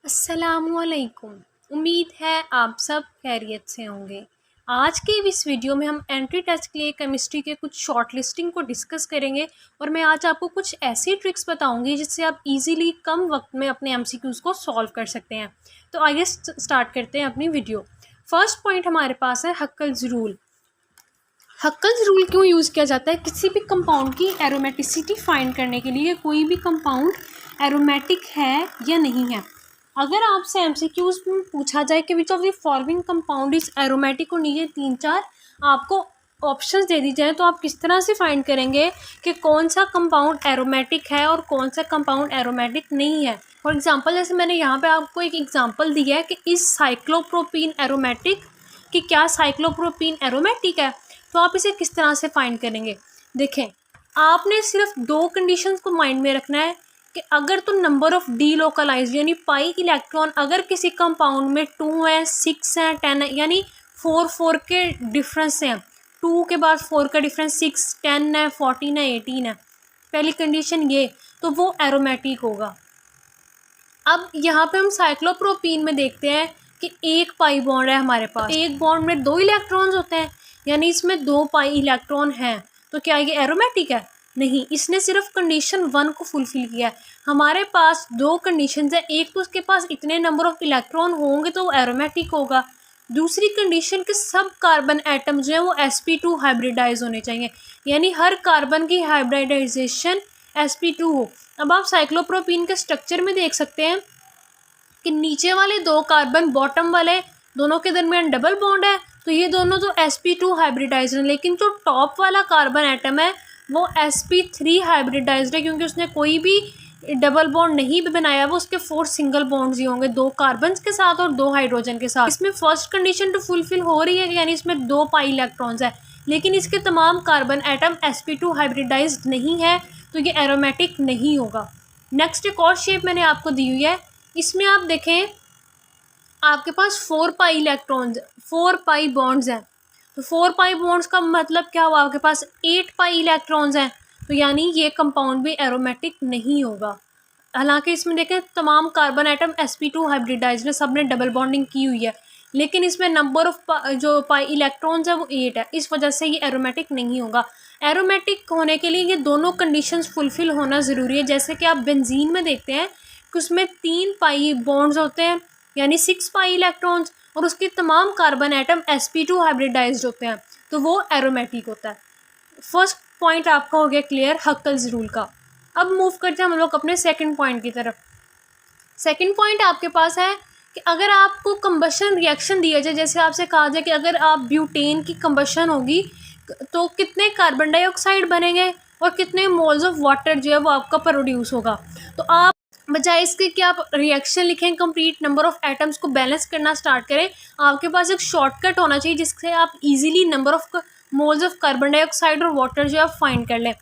अस्सलामुअलैकुम। उम्मीद है आप सब खैरियत से होंगे। आज के इस वीडियो में हम एंट्री टेस्ट के लिए केमिस्ट्री के कुछ शॉर्ट लिस्टिंग को डिस्कस करेंगे और मैं आज आपको कुछ ऐसी ट्रिक्स बताऊंगी जिससे आप इजीली कम वक्त में अपने एमसीक्यूज़ को सॉल्व कर सकते हैं। तो आइए स्टार्ट करते हैं अपनी वीडियो। फर्स्ट पॉइंट हमारे पास है हक्कल्स रूल। हक्कल्स रूल क्यों यूज़ किया जाता है? किसी भी कंपाउंड की एरोमेटिसिटी फाइंड करने के लिए कोई भी कंपाउंड एरोमेटिक है या नहीं है। अगर आपसे एमसीक्यूज में पूछा जाए कि which of the following compound is aromatic और नीचे 3-4 आपको ऑप्शंस दे दी जाए तो आप किस तरह से फाइंड करेंगे कि कौन सा कंपाउंड एरोमेटिक है और कौन सा कंपाउंड एरोमेटिक नहीं है। फॉर एग्जांपल जैसे मैंने यहाँ पे आपको एक एग्जांपल दिया है कि इस साइक्लोप्रोपीन एरोमेटिक, कि क्या साइक्लोप्रोपीन एरोमेटिक है, तो आप इसे किस तरह से फाइंड करेंगे। देखें, आपने सिर्फ दो कंडीशंस को माइंड में रखना है कि अगर तो नंबर ऑफ डी लोकलाइज यानी पाई इलेक्ट्रॉन अगर किसी कंपाउंड में 2 है, 6 है, 10 है, यानी 4 के डिफरेंस हैं। 2 के बाद 4 का डिफरेंस 6, 10 है, 14 है, 18 है। पहली कंडीशन ये, तो वो एरोमेटिक होगा। अब यहाँ पे हम साइक्लोप्रोपीन में देखते हैं कि एक पाई बॉन्ड है हमारे पास, एक बॉन्ड में 2 इलेक्ट्रॉन्स होते हैं, यानी इसमें 2 पाई इलेक्ट्रॉन हैं। तो क्या ये एरोमेटिक है? नहीं, इसने सिर्फ कंडीशन 1 को फुलफिल किया है। हमारे पास 2 कंडीशंस है, एक तो उसके पास इतने नंबर ऑफ इलेक्ट्रॉन होंगे तो वो एरोमेटिक होगा। दूसरी कंडीशन के सब कार्बन एटम जो है वो sp2 हाइब्रिडाइज होने चाहिए, यानी हर कार्बन की हाइब्रिडाइजेशन sp2 हो। अब आप साइक्लोप्रोपीन के स्ट्रक्चर में देख सकते हैं कि नीचे वाले 2 कार्बन बॉटम वाले दोनों के दरमियान डबल बॉन्ड है, तो ये दोनों तो sp2 हाइब्रिडाइज्ड हैं, लेकिन जो टॉप वाला कार्बन एटम है वो sp3 हाइब्रिडाइज्ड है, क्योंकि उसने कोई भी डबल बॉन्ड नहीं भी बनाया, वो उसके 4 सिंगल बॉन्ड्स ही होंगे, 2 कार्बन के साथ और 2 हाइड्रोजन के साथ। इसमें फर्स्ट कंडीशन तो फुलफिल हो रही है, यानी इसमें 2 पाई इलेक्ट्रॉन्स है, लेकिन इसके तमाम कार्बन एटम sp2 हाइब्रिडाइज्ड नहीं है, तो ये एरोमेटिक नहीं होगा। नेक्स्ट एक और शेप मैंने आपको दी हुई है, इसमें आप देखें आपके पास 4 पाई इलेक्ट्रॉन्स, 4 पाई बॉन्ड्स हैं। तो 4 पाई बॉन्ड्स का मतलब क्या हुआ, आपके पास 8 पाई इलेक्ट्रॉन्स हैं, तो यानी ये कंपाउंड भी एरोमेटिक नहीं होगा। हालांकि इसमें देखें तमाम कार्बन एटम sp2 हाइब्रिडाइज्ड है, सब ने डबल बॉन्डिंग की हुई है, लेकिन इसमें नंबर ऑफ जो पाई इलेक्ट्रॉन्स है वो 8 है, इस वजह से ये एरोमेटिक नहीं होगा। एरोमेटिक होने के लिए ये दोनों कंडीशंस फुलफिल होना ज़रूरी है। जैसे कि आप बेंजीन में देखते हैं कि उसमें 3 पाई बॉन्ड्स होते हैं, यानी 6 पाई इलेक्ट्रॉन्स, और उसके तमाम कार्बन एटम sp2 हाइब्रिडाइज्ड होते हैं, तो वो एरोमेटिक होता है। फर्स्ट पॉइंट आपका हो गया क्लियर हक्कल्स रूल का। अब मूव करते हैं हम लोग अपने सेकंड पॉइंट की तरफ। सेकंड पॉइंट आपके पास है कि अगर आपको कंबशन रिएक्शन दिया जाए, जैसे आपसे कहा जाए कि अगर आप ब्यूटेन की कंबशन होगी तो कितने कार्बन डाइऑक्साइड बनेंगे और कितने मोल्स ऑफ वाटर जो है वो आपका प्रोड्यूस होगा, तो आप बजाय इसके कि आप रिएक्शन लिखें, कंप्लीट नंबर ऑफ एटम्स को बैलेंस करना स्टार्ट करें, आपके पास एक शॉर्टकट होना चाहिए जिससे आप easily number of moles of carbon dioxide और वाटर जो है फाइंड कर लें।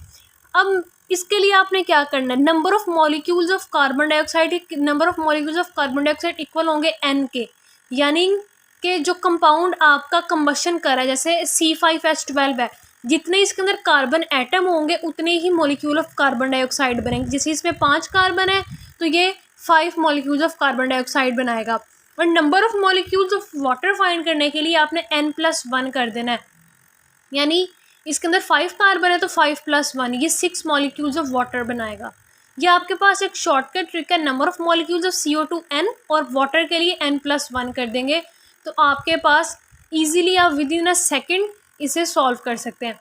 अब इसके लिए आपने क्या करना है, number of molecules of carbon dioxide, number of molecules of carbon dioxide equal होंगे n के, यानी कि जो कंपाउंड आपका कंबशन कर रहा है, जैसे C5H12 है, जितने इसके अंदर कार्बन एटम होंगे उतने ही मॉलिक्यूल ऑफ कार्बन डाइऑक्साइड बनेंगे। जैसे इसमें 5 कार्बन है तो ये 5 मॉलिक्यूल्स ऑफ कार्बन डाइऑक्साइड बनाएगा। और number of molecules of water find करने के लिए आपने n+1 कर देना है, यानी इसके अंदर 5 कार्बन है तो 5+1 ये 6 मॉलिक्यूल्स ऑफ वाटर बनाएगा। ये आपके पास एक शॉर्टकट ट्रिक है, number of molecules of CO2 n और वाटर के लिए n+1 कर देंगे, तो आपके पास इजीली आप विद इन अ सेकेंड इसे सॉल्व कर सकते हैं।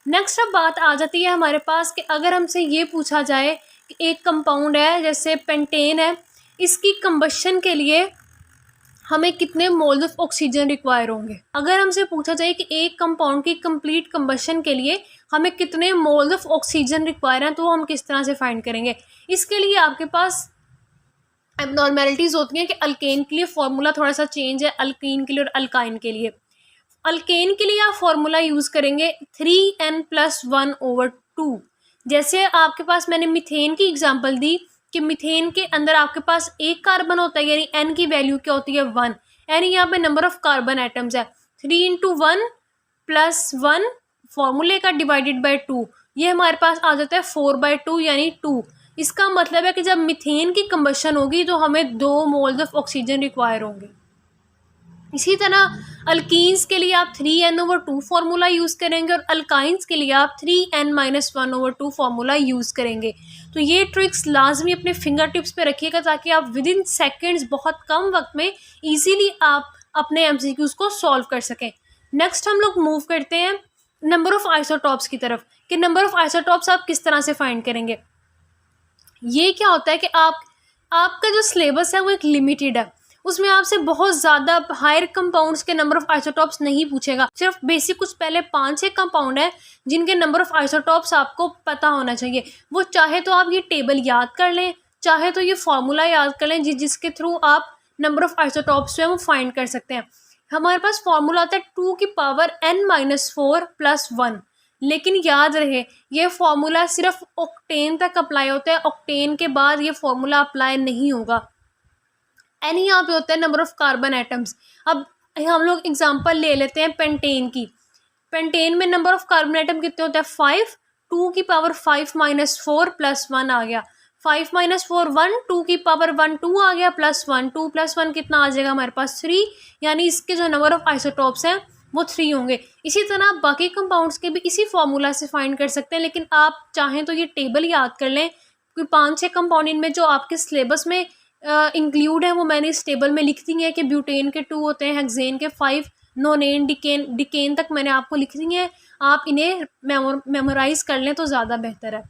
नेक्स्ट अब बात आ जाती है हमारे पास कि अगर हमसे ये पूछा जाए कि एक कंपाउंड है जैसे पेंटेन है, इसकी कंबशन के लिए हमें कितने मोल्स ऑफ ऑक्सीजन रिक्वायर होंगे। अगर हमसे पूछा जाए कि एक कंपाउंड की कंप्लीट कंबशन के लिए हमें कितने मोल्स ऑफ ऑक्सीजन रिक्वायर हैं, तो हम किस तरह से फाइंड करेंगे। इसके लिए आपके पास एबनॉर्मेलिटीज़ होती हैं कि अल्केन के लिए फॉर्मूला थोड़ा सा चेंज है अल्कीन के लिए और अल्काइन के लिए। अल्केन के लिए आप फॉर्मूला यूज़ करेंगे 3n+1/2। जैसे आपके पास मैंने मीथेन की एग्जांपल दी कि मीथेन के अंदर आपके पास एक कार्बन होता है, यानी n की वैल्यू क्या होती है 1, यानी यहाँ पे नंबर ऑफ कार्बन एटम्स है 3 × 1 + 1 फॉर्मूले का डिवाइडेड बाय 2, ये हमारे पास आ जाता है 4/2 यानी 2। इसका मतलब है कि जब मीथेन की कंबशन होगी तो हमें 2 मोल्स ऑफ ऑक्सीजन रिक्वायर होंगे। इसी तरह अल्कीन्स के लिए आप 3n/2 फार्मूला यूज़ करेंगे और अल्काइंस के लिए आप 3n-1/2 फार्मूला यूज़ करेंगे। तो ये ट्रिक्स लाजमी अपने फिंगर टिप्स पे रखिएगा ताकि आप विद इन सेकेंड्स बहुत कम वक्त में ईजीली आप अपने एमसीक्यूज़ को सॉल्व कर सकें। नेक्स्ट हम लोग मूव करते हैं नंबर ऑफ़ आइसोटॉप्स की तरफ कि नंबर ऑफ़ आइसोटॉप्स आप किस तरह से फाइंड करेंगे। ये क्या होता है कि आपका जो सिलेबस है वो एक लिमिटेड है, उसमें आपसे बहुत ज़्यादा हायर कंपाउंड्स के नंबर ऑफ़ आइसोटॉप्स नहीं पूछेगा। सिर्फ बेसिक कुछ पहले 5-6 कंपाउंड है जिनके नंबर ऑफ़ आइसोटॉप्स आपको पता होना चाहिए। वो चाहे तो आप ये टेबल याद कर लें, चाहे तो ये फार्मूला याद कर लें जिसके थ्रू आप नंबर ऑफ़ आइसोटॉप्स जो है वो फाइंड कर सकते हैं। हमारे पास फार्मूला आता है 2n-4 + 1। लेकिन याद रहे ये फार्मूला सिर्फ ऑक्टेन तक अप्लाई होता है, ऑक्टेन के बाद ये फार्मूला अप्लाई नहीं होगा। एन यहाँ पे होता है नंबर ऑफ़ कार्बन एटम्स। अब हम लोग एग्जांपल ले लेते हैं पेंटेन की। पेंटेन में नंबर ऑफ़ कार्बन एटम कितने होते हैं 5, 2⁵ -4 + 1 आ गया। 5 - 4 1, 2⁵1 2 आ गया +1, 2 + 1 कितना आ जाएगा हमारे पास 3, यानी इसके जो नंबर ऑफ़ आइसोटॉप्स हैं वो 3 होंगे। इसी तरह बाकी कंपाउंड्स के भी इसी फार्मूला से फाइंड कर सकते हैं, लेकिन आप चाहें तो ये टेबल याद कर लें कि 5-6 कंपाउंड इनमें जो आपके सिलेबस में इंक्लूड है वो मैंने इस टेबल में लिख दी है कि ब्यूटेन के 2 होते हैं, हेक्सेन के 5, नोनेन डिकेन तक मैंने आपको लिख दी है। आप इन्हें मेमोराइज़ कर लें तो ज़्यादा बेहतर है।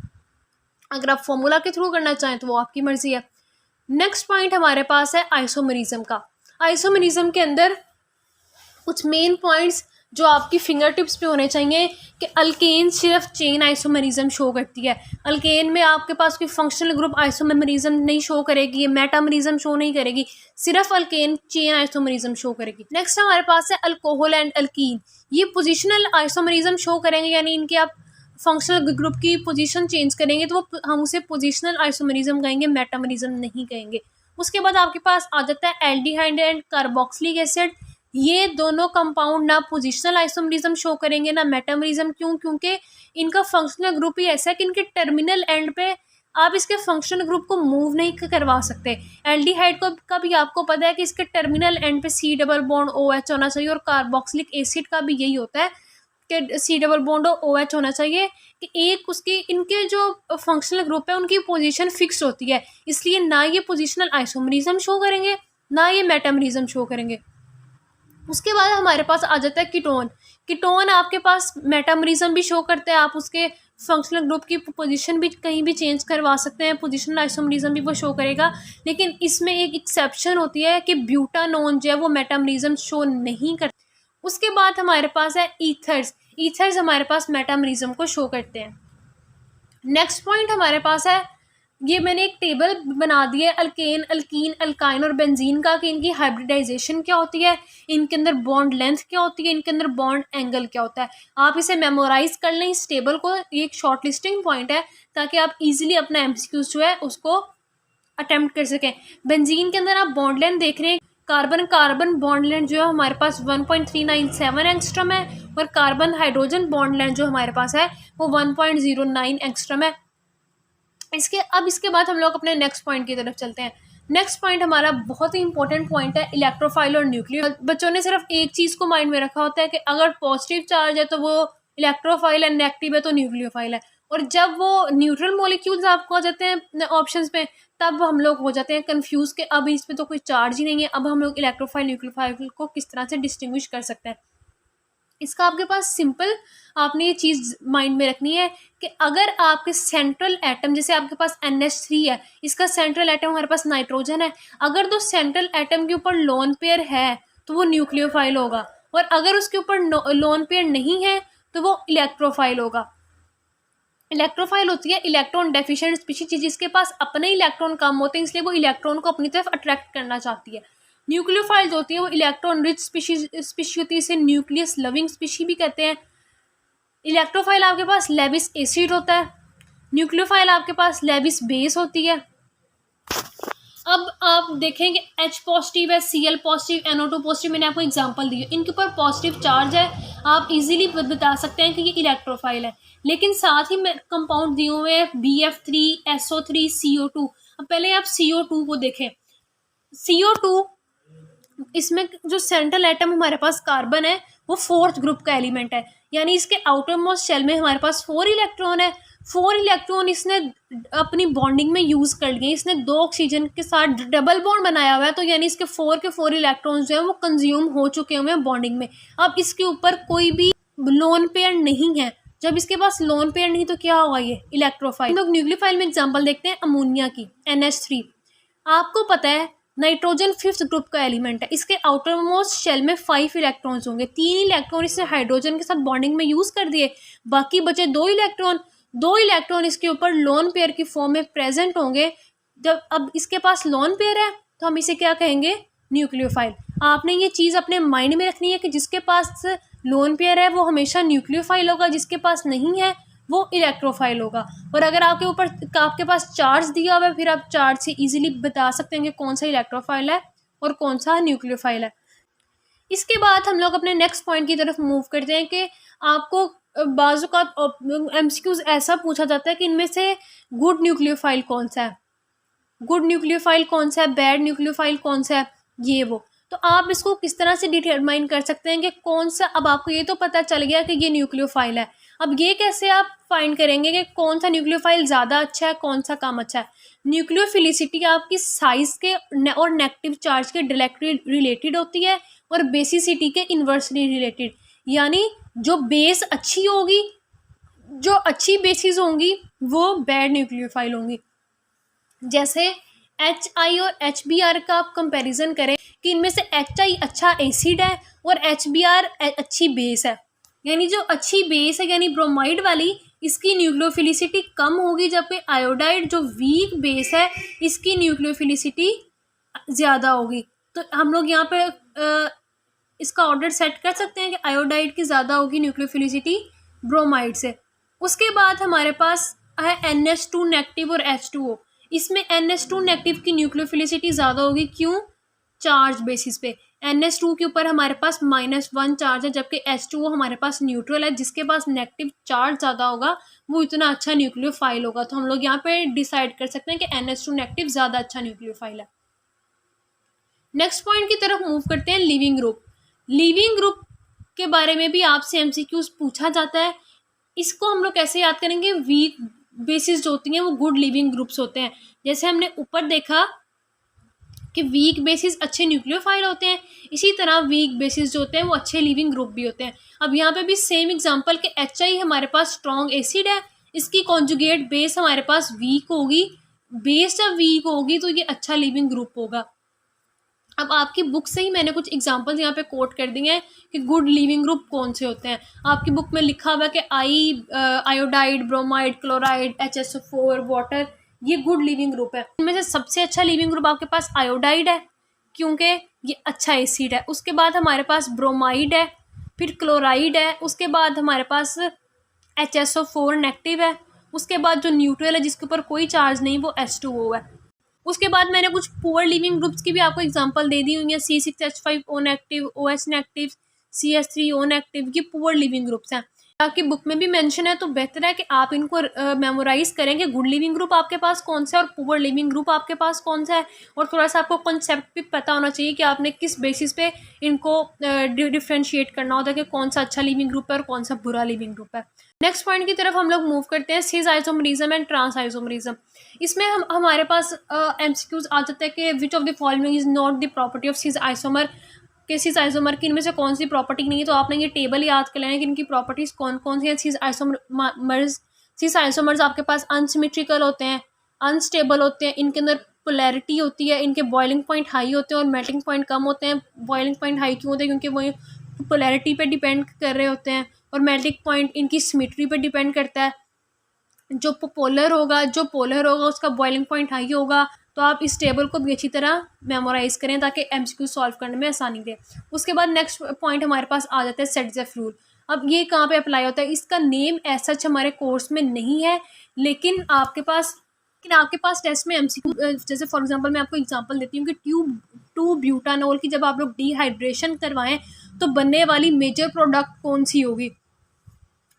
अगर आप फॉर्मूला के थ्रू करना चाहें तो वो आपकी मर्ज़ी है। नेक्स्ट पॉइंट हमारे पास है आइसोमरिज्म का। आइसोमरिज्म के अंदर कुछ मेन पॉइंट्स जो आपकी फिंगर टिप्स पे होने चाहिए कि अल्केन सिर्फ चेन आइसोमरिज्म शो करती है। अल्केन में आपके पास कोई फंक्शनल ग्रुप आइसोमरिज्म नहीं शो करेगी, मेटामरिज्म शो नहीं करेगी, सिर्फ अल्केन चेन आइसोमरिज्म शो करेगी। नेक्स्ट हमारे पास है अल्कोहल एंड अल्कीन। ये पोजिशनल आइसोमरिज्म शो करेंगे, यानी इनके आप फंक्शनल ग्रुप की पोजीशन चेंज करेंगे तो वो हम उसे पोजिशनल आइसोमरिज्म कहेंगे, मेटामरिज्म नहीं कहेंगे। उसके बाद आपके पास आ जाता है एल्डिहाइड एंड कार्बोक्सिलिक एसिड। ये दोनों कंपाउंड ना पोजिशनल आइसोमरिज्म शो करेंगे ना मेटामरिज्म। क्योंकि इनका फंक्शनल ग्रुप ही ऐसा है कि इनके टर्मिनल एंड पे आप इसके फंक्शनल ग्रुप को मूव नहीं करवा सकते। एल्डिहाइड का भी आपको पता है कि इसके टर्मिनल एंड पे C डबल बॉन्ड OH होना चाहिए, और कार्बोक्सिलिक एसिड का भी यही होता है कि C डबल बॉन्ड और OH होना चाहिए कि एक उसकी इनके जो फंक्शनल ग्रुप है उनकी पोजीशन फिक्स होती है, इसलिए ना ये पोजिशनल आइसोमरिज्म शो करेंगे ना ये मेटामरिज्म शो करेंगे। उसके बाद हमारे पास आ जाता है कीटोन। कीटोन आपके पास मेटामरिज्म भी शो करते हैं, आप उसके फंक्शनल ग्रुप की पोजीशन भी कहीं भी चेंज करवा सकते हैं, पोजिशनल आइसोमरिज्म भी वो शो करेगा। लेकिन इसमें एक एक्सेप्शन होती है कि ब्यूटानोन जो है वो मेटामरिज्म शो नहीं करता। उसके बाद हमारे पास है ईथर्स। ईथर्स हमारे पास मेटामरिज्म को शो करते हैं। नेक्स्ट पॉइंट हमारे पास है, ये मैंने एक टेबल बना दी है अल्केन, अल्कीन, अल्काइन और बेंजीन का कि इनकी हाइब्रिडाइजेशन क्या होती है, इनके अंदर बॉन्ड लेंथ क्या होती है, इनके अंदर बॉन्ड एंगल क्या होता है। आप इसे मेमोराइज कर लें इस टेबल को, ये एक शॉर्ट लिस्टिंग पॉइंट है ताकि आप इजीली अपना एमसीक्यूज जो है उसको अटेम्प्ट कर सकें। बेंजीन के अंदर आप बॉन्ड लेंथ देख रहे हैं, कार्बन कार्बन बॉन्ड लेंथ जो है हमारे पास 1.397 एंगस्ट्रम है, और कार्बन हाइड्रोजन बॉन्ड लेंथ जो हमारे पास है वो 1.09 एंगस्ट्रम है। इसके बाद हम लोग अपने नेक्स्ट पॉइंट की तरफ चलते हैं। नेक्स्ट पॉइंट हमारा बहुत ही इंपॉर्टेंट पॉइंट है इलेक्ट्रोफाइल और न्यूक्लियर। बच्चों ने सिर्फ एक चीज़ को माइंड में रखा होता है कि अगर पॉजिटिव चार्ज है तो वो इलेक्ट्रोफाइल है, नेगेटिव है तो न्यूक्लियोफाइल है, और जब वो न्यूट्रल मॉलिक्यूल्स आपको आ जाते हैं ऑप्शंस पे तब हम लोग हो जाते हैं कंफ्यूज कि अब इस पे तो कोई चार्ज ही नहीं है, अब हम लोग इलेक्ट्रोफाइल न्यूक्लियोफाइल को किस तरह से डिस्टिंग्विश कर सकते हैं। इसका आपके पास सिंपल आपने ये चीज़ माइंड में रखनी है कि अगर आपके सेंट्रल एटम, जैसे आपके पास NH3 है, इसका सेंट्रल एटम हमारे पास नाइट्रोजन है, अगर तो सेंट्रल एटम के ऊपर लोन पेयर है तो वो न्यूक्लियोफाइल होगा, और अगर उसके ऊपर लोन पेयर नहीं है तो वो इलेक्ट्रोफाइल होगा। इलेक्ट्रोफाइल होती है इलेक्ट्रॉन डेफिशिएंट स्पीशीज, जिसके पास अपने इलेक्ट्रॉन कम होते हैं इसलिए वो इलेक्ट्रॉन को अपनी तरफ अट्रैक्ट करना चाहती है। न्यूक्लियोफाइल्स होती है वो इलेक्ट्रॉन रिच स्पीशीज होती है, इसे न्यूक्लियस लविंग स्पीशी भी कहते हैं। इलेक्ट्रोफाइल आपके पास लेविस एसिड होता है, न्यूक्लियोफाइल आपके पास लेविस बेस होती है। अब आप देखेंगे H पॉजिटिव है, Cl पॉजिटिव, NO2 पॉजिटिव, मैंने आपको एग्जांपल दी है, इनके ऊपर पॉजिटिव चार्ज है, आप इजीली बता सकते हैं कि ये इलेक्ट्रोफाइल है। लेकिन साथ ही में कंपाउंड दिए हुए हैं BF3, SO3, CO2। अब पहले आप CO2 को देखें। CO2, इसमें जो सेंट्रल एटम हमारे पास कार्बन है वो फोर्थ ग्रुप का एलिमेंट है, यानी इसके आउटर मोस्ट शेल में हमारे पास 4 इलेक्ट्रॉन है। 4 इलेक्ट्रॉन इसने अपनी बॉन्डिंग में यूज कर लिए, इसने 2 ऑक्सीजन के साथ डबल बॉन्ड बनाया हुआ है, तो यानी इसके 4 के 4 इलेक्ट्रॉन जो है वो कंज्यूम हो चुके हुए हैं बॉन्डिंग में। अब इसके ऊपर कोई भी लोन पेयर नहीं है। जब इसके पास लोन पेयर नहीं तो क्या होगा, ये इलेक्ट्रोफाइल। हम लोग न्यूक्लियोफाइल में एग्जांपल देखते हैं अमोनिया की, NH3। आपको पता है नाइट्रोजन फिफ्थ ग्रुप का एलिमेंट है, इसके आउटर मोस्ट शेल में 5 इलेक्ट्रॉन्स होंगे, 3 इलेक्ट्रॉन इसने हाइड्रोजन के साथ बॉन्डिंग में यूज कर दिए, बाकी बचे 2 इलेक्ट्रॉन। 2 इलेक्ट्रॉन इसके ऊपर लोन पेयर की फॉर्म में प्रेजेंट होंगे। जब अब इसके पास लोन पेयर है तो हम इसे क्या कहेंगे, न्यूक्लियोफाइल। आपने ये चीज़ अपने माइंड में रखनी है कि जिसके पास लोन पेयर है वो हमेशा न्यूक्लियोफाइल होगा, जिसके पास नहीं है वो इलेक्ट्रोफाइल होगा। और अगर आपके पास चार्ज दिया हुआ है, फिर आप चार्ज से इजीली बता सकते हैं कि कौन सा इलेक्ट्रोफाइल है और कौन सा न्यूक्लियोफाइल है। इसके बाद हम लोग अपने नेक्स्ट पॉइंट की तरफ मूव करते हैं कि आपको बाजू का MCQs ऐसा पूछा जाता है कि इनमें से गुड न्यूक्लियोफाइल कौन सा है, गुड न्यूक्लियोफाइल कौन सा है, बैड न्यूक्लियोफाइल कौन सा है, ये वो। तो आप इसको किस तरह से डिटरमाइन कर सकते हैं कि कौन सा, अब आपको ये तो पता चल गया कि ये न्यूक्लियोफाइल है, अब ये कैसे आप फाइंड करेंगे कि कौन सा न्यूक्लियोफाइल ज़्यादा अच्छा है, कौन सा कम अच्छा है। न्यूक्लियोफिलिसिटी आपकी साइज के और नेगेटिव चार्ज के डायरेक्टली रिलेटेड होती है और बेसिसिटी के इन्वर्सली रिलेटेड, यानी जो बेस अच्छी होगी, जो अच्छी बेसिस होंगी वो बैड न्यूक्लियोफाइल होंगी। जैसे HI और HBr का आप कंपैरिजन करें कि इनमें से HI अच्छा एसिड है और HBr अच्छी बेस है, यानी जो अच्छी बेस है यानी ब्रोमाइड वाली, इसकी न्यूक्लियोफिलिसिटी कम होगी, जबकि आयोडाइड जो वीक बेस है इसकी न्यूक्लियोफिलिसिटी ज़्यादा होगी। तो हम लोग यहाँ पे इसका ऑर्डर सेट कर सकते हैं कि आयोडाइड की ज़्यादा होगी न्यूक्लियोफिलिसिटी ब्रोमाइड से। उसके बाद हमारे पास है NH2 नेगेटिव और H2O। इसमें NH2 नेगेटिव की न्यूक्लियोफिलिसिटी ज़्यादा होगी, क्यों, चार्ज बेसिस पे। NH2 के ऊपर हमारे पास -1 चार्ज है, जबकि H2O हमारे पास न्यूट्रल है, जिसके पास नेगेटिव चार्ज ज़्यादा होगा वो इतना अच्छा न्यूक्लियोफाइल होगा। तो हम लोग यहाँ पे डिसाइड कर सकते हैं कि NH2 नेगेटिव ज़्यादा अच्छा न्यूक्लियोफाइल है। नेक्स्ट पॉइंट की तरफ मूव करते हैं, लिविंग ग्रुप। लिविंग ग्रुप के बारे में भी आपसे MCQs पूछा जाता है। इसको हम लोग कैसे याद करेंगे, वीक बेसिस जो होती हैं वो गुड लिविंग ग्रुप्स होते हैं। जैसे हमने ऊपर देखा कि वीक बेसिस अच्छे न्यूक्लियोफाइल होते हैं, इसी तरह वीक बेसिस जो होते हैं वो अच्छे लिविंग ग्रुप भी होते हैं। अब यहाँ पे भी सेम एग्जांपल के HI हमारे पास स्ट्रॉन्ग एसिड है, इसकी कॉन्जुगेट बेस हमारे पास वीक होगी, बेस जब वीक होगी तो ये अच्छा लिविंग ग्रुप होगा। अब आपकी बुक से ही मैंने कुछ एग्जांपल्स यहाँ पे कोट कर दिए हैं कि गुड लिविंग ग्रुप कौन से होते हैं। आपकी बुक में लिखा हुआ है कि iodide, bromide, chloride, HSO4, water, ये गुड लिविंग ग्रुप है। इनमें से सबसे अच्छा लिविंग ग्रुप आपके पास आयोडाइड है, क्योंकि ये अच्छा एसिड है। उसके बाद हमारे पास ब्रोमाइड है, फिर क्लोराइड है, उसके बाद हमारे पास HSO4 नेगेटिव है, उसके बाद जो न्यूट्रल है जिसके ऊपर कोई चार्ज नहीं वो H2O है। उसके बाद मैंने कुछ पुअर लिविंग ग्रुप्स की भी आपको एग्जांपल दे दी हुई है, C6H5O negative, OH negative, CH3O negative, ये पुअर लिविंग ग्रुप्स हैं। आपकी बुक में भी मेंशन है, तो बेहतर है कि आप इनको मेमोराइज करेंगे, गुड लिविंग ग्रुप आपके पास कौन सा है और पुअर लिविंग ग्रुप आपके पास कौन सा है। और थोड़ा सा आपको कॉन्सेप्ट भी पता होना चाहिए कि आपने किस बेसिस पे इनको डिफ्रेंशिएट करना होता है कि कौन सा अच्छा लिविंग ग्रुप है और कौन सा बुरा लिविंग ग्रुप है। नेक्स्ट पॉइंट की तरफ हम लोग मूव करते हैं, सिस आइसोमरिज्म एंड ट्रांस आइसोमरिज्म। इसमें हमारे पास MCQs आ जाता है कि which of the following is not the property of cis isomer, कि सिस आइसोमर की इनमें से कौन सी प्रॉपर्टी नहीं है। तो आपने ये टेबल याद कर लेना कि इनकी प्रॉपर्टीज कौन कौन सी हैं। सिस आइसोमर्स आपके पास अनसिमेट्रिकल होते हैं, अनस्टेबल होते हैं, इनके अंदर पोलैरिटी होती है, इनके बॉइलिंग पॉइंट हाई होते हैं और मेल्टिंग पॉइंट कम होते हैं। बॉइलिंग पॉइंट हाई क्यों होते हैं, क्योंकि वो पोलैरिटी पे डिपेंड कर रहे होते हैं, और मेल्टिंग पॉइंट इनकी सिमेट्री पे डिपेंड करता है। जो पोलर होगा उसका बॉइलिंग पॉइंट हाई होगा। तो आप इस टेबल को भी अच्छी तरह मेमोराइज करें ताकि MCQ सॉल्व करने में आसानी दे। उसके बाद नेक्स्ट पॉइंट हमारे पास आ जाता है सेट्ज़ेफ रूल। अब ये कहाँ पे अप्लाई होता है, इसका नेम ऐसा हमारे कोर्स में नहीं है, लेकिन आपके पास लेकिन आपके पास टेस्ट में एमसीक्यू जैसे फॉर एग्जांपल मैं आपको एग्जांपल देती हूँ कि टू ब्यूटानॉल की जब आप लोग डिहाइड्रेशन करवाएं तो बनने वाली मेजर प्रोडक्ट कौन सी होगी।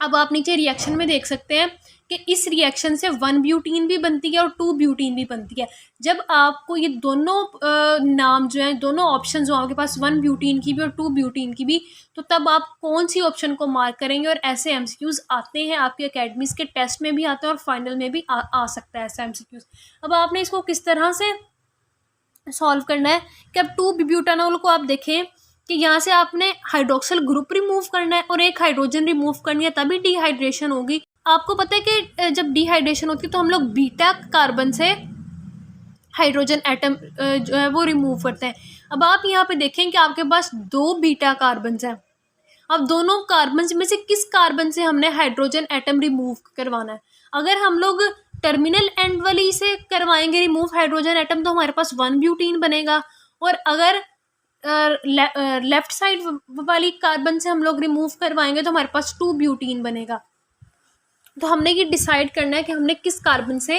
अब आप नीचे रिएक्शन में देख सकते हैं कि इस रिएक्शन से 1 ब्यूटीन भी बनती है और 2 ब्यूटीन भी बनती है। जब आपको ये दोनों नाम जो हैं, दोनों ऑप्शन जो आपके पास 1 ब्यूटीन की भी और 2 ब्यूटीन की भी, तो तब आप कौन सी ऑप्शन को मार्क करेंगे। और ऐसे एमसीक्यूज आते हैं आपके अकेडमीज के टेस्ट में भी आते हैं और फाइनल में भी आ सकता है ऐसा एमसीक्यूज। अब आपने इसको किस तरह से सॉल्व करना है कि अब 2 ब्यूटानॉल को आप देखें कि यहाँ से आपने हाइड्रोक्सिल ग्रुप रिमूव करना है और एक हाइड्रोजन रिमूव करनी है, तभी डिहाइड्रेशन होगी। आपको पता है कि जब डिहाइड्रेशन होती है तो हम लोग बीटा कार्बन से हाइड्रोजन एटम जो है वो रिमूव करते हैं। अब आप यहाँ पे देखें कि आपके पास 2 बीटा कार्बन हैं। अब दोनों कार्बन में से किस कार्बन से हमने हाइड्रोजन एटम रिमूव करवाना है। अगर हम लोग टर्मिनल एंड वाली से करवाएंगे रिमूव हाइड्रोजन एटम तो हमारे पास 1 ब्यूटीन बनेगा, और अगर लेफ्ट साइड वाली कार्बन से हम लोग रिमूव करवाएंगे तो हमारे पास 2 ब्यूटीन बनेगा। तो हमने ये डिसाइड करना है कि हमने किस कार्बन से